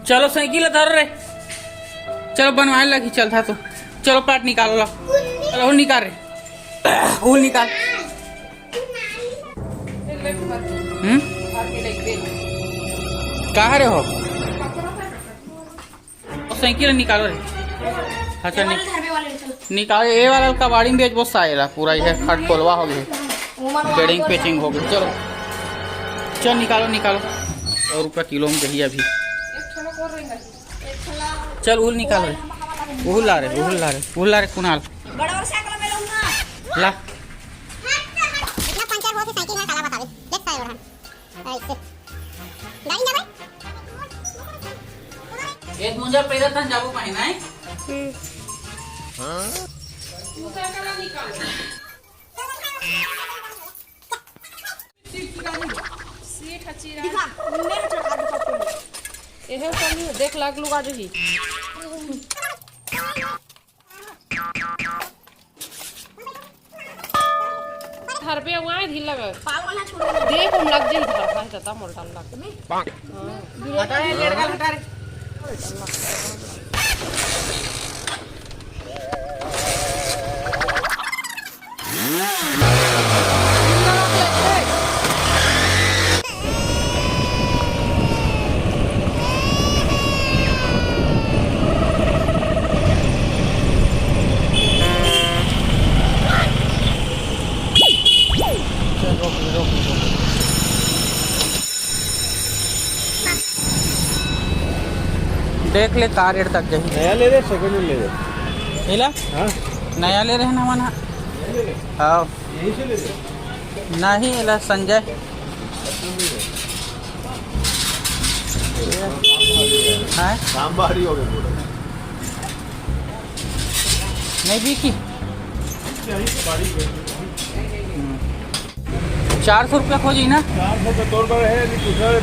चलो साइकिल धर रे, चलो बनवाने लगी चल था तो चलो पार्ट निकालो लो, चलो निकाल रे, हुल निकाल। कहाँ रे हो? साइकिल निकालो रे। अच्छा निकालो, ये वाला कबाड़ी में बेच बहुत सारा पूरा ये खट खोलवा हो गई, बेडिंग पेचिंग हो गई। चलो चल निकालो निकालो, 100 रुपया किलो में दही अभी। चल उल निकालो रे, उल ला रे, उल ला रे, उल ला रे कुणाल ला। एक मुंजा पैदा तन जाबो पाए ना हां मुसा निकाल सीट हचीरा दिखा मैं चढ़ा दो पप्पू एहे कमी देख लाग लुगा जही घर पे वहां ढील लगा पाल वाला छोड़ देख हम लग जाई घर पास जता मोर डाल लग में हां हटा रे लेड़ का हटा रे देख ले कार रेट तक जाही। नया ले ले सेकंड ले ले एला हां नया ले रहे ना मना हां यही से ले ले नहीं एला संजय हां काम बाहरी हो गए पूरा नहीं बिकी यही बारी 400 रुपया खोजी ना 400 का तोड़ पर है अभी दूसरा ले